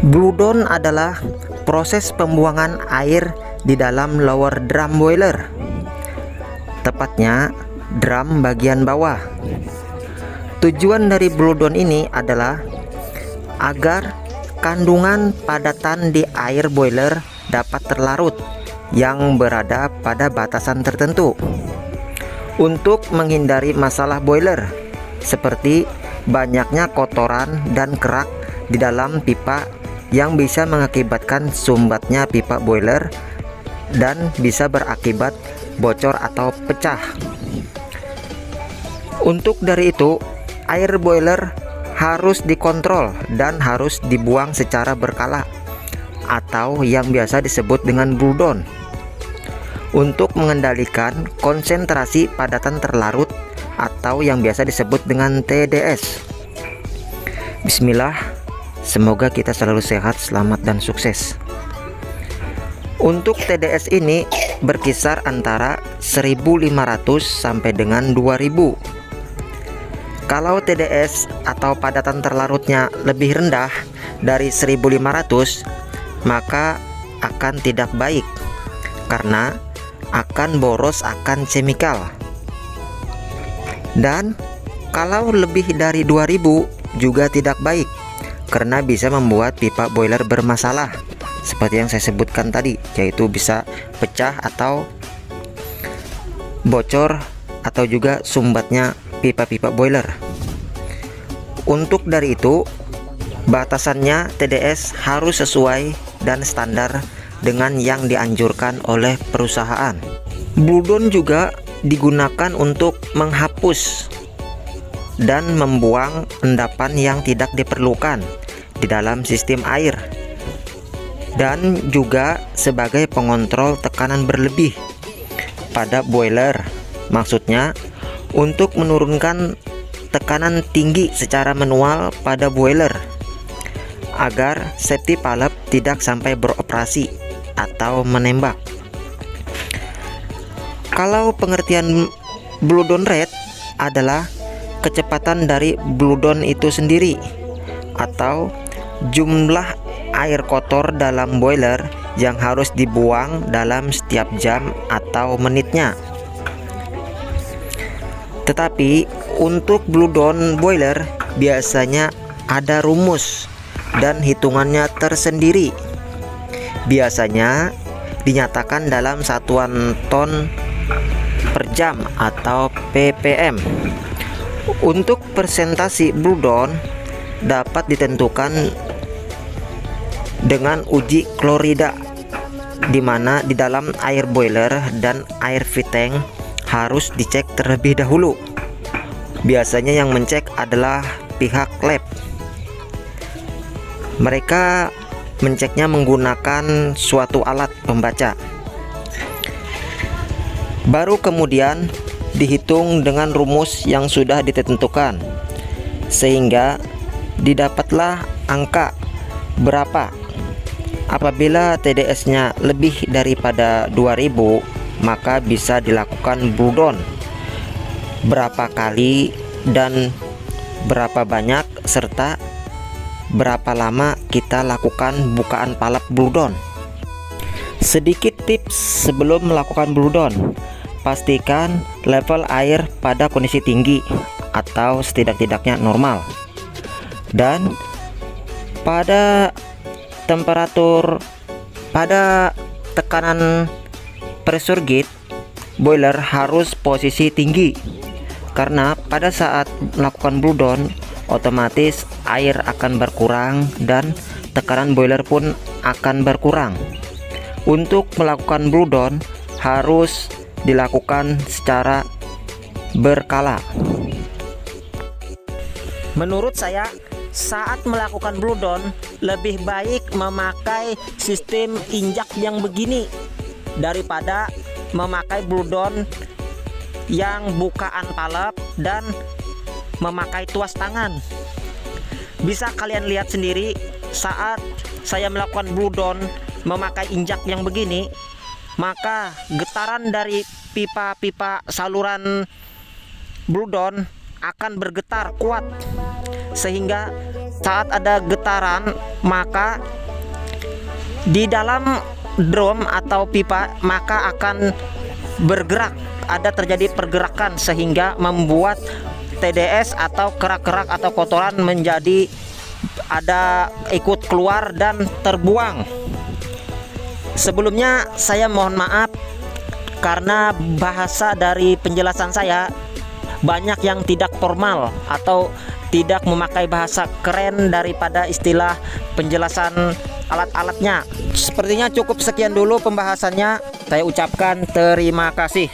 Blow down adalah proses pembuangan air di dalam lower drum boiler, tepatnya drum bagian bawah. Tujuan dari blow down ini adalah agar kandungan padatan di air boiler dapat terlarut yang berada pada batasan tertentu untuk menghindari masalah boiler seperti banyaknya kotoran dan kerak di dalam pipa yang bisa mengakibatkan sumbatnya pipa boiler dan bisa berakibat bocor atau pecah. Untuk dari itu, air boiler harus dikontrol dan harus dibuang secara berkala atau yang biasa disebut dengan blow down untuk mengendalikan konsentrasi padatan terlarut atau yang biasa disebut dengan TDS. Bismillah, semoga kita selalu sehat, selamat, dan sukses. Untuk TDS ini berkisar antara 1500 sampai dengan 2000. Kalau TDS atau padatan terlarutnya lebih rendah dari 1500, maka akan tidak baik karena akan boros akan chemical. Dan kalau lebih dari 2000 juga tidak baik karena bisa membuat pipa boiler bermasalah seperti yang saya sebutkan tadi, yaitu bisa pecah atau bocor atau juga sumbatnya pipa-pipa boiler. Untuk dari itu, batasannya TDS harus sesuai dan standar dengan yang dianjurkan oleh perusahaan. Blow down juga digunakan untuk menghapus dan membuang endapan yang tidak diperlukan di dalam sistem air, dan juga sebagai pengontrol tekanan berlebih pada boiler. Maksudnya untuk menurunkan tekanan tinggi secara manual pada boiler agar safety valve tidak sampai beroperasi atau menembak. Kalau pengertian blow down rate adalah kecepatan dari blow down itu sendiri atau jumlah air kotor dalam boiler yang harus dibuang dalam setiap jam atau menitnya. Tetapi untuk blow down boiler biasanya ada rumus dan hitungannya tersendiri. Biasanya dinyatakan dalam satuan ton per jam atau ppm. Untuk persentase blow down dapat ditentukan dengan uji klorida, di mana di dalam air boiler dan air feed tank harus dicek terlebih dahulu. Biasanya yang mencek adalah pihak lab. Mereka menceknya menggunakan suatu alat pembaca. Baru kemudian dihitung dengan rumus yang sudah ditentukan, sehingga didapatlah angka berapa. Apabila TDS-nya lebih daripada 2000, maka bisa dilakukan blow down. Berapa kali dan berapa banyak serta berapa lama kita lakukan bukaan palap blow down. Sedikit tips sebelum melakukan blow down. Pastikan level air pada kondisi tinggi atau setidak-tidaknya normal, dan pada tekanan pressure gauge boiler harus posisi tinggi, karena pada saat melakukan blow down otomatis air akan berkurang dan tekanan boiler pun akan berkurang. Untuk melakukan blow down harus dilakukan secara berkala. Menurut saya, saat melakukan blow down lebih baik memakai sistem injak yang begini daripada memakai blow down yang bukaan palap dan memakai tuas tangan. Bisa kalian lihat sendiri saat saya melakukan blow down memakai injak yang begini, maka getaran dari pipa-pipa saluran blow down akan bergetar kuat, sehingga saat ada getaran, maka di dalam drum atau pipa maka akan bergerak, ada terjadi pergerakan sehingga membuat TDS atau kerak-kerak atau kotoran menjadi ada ikut keluar dan terbuang. Sebelumnya saya mohon maaf karena bahasa dari penjelasan saya banyak yang tidak formal atau tidak memakai bahasa keren daripada istilah penjelasan alat-alatnya. Sepertinya cukup sekian dulu pembahasannya. Saya ucapkan terima kasih.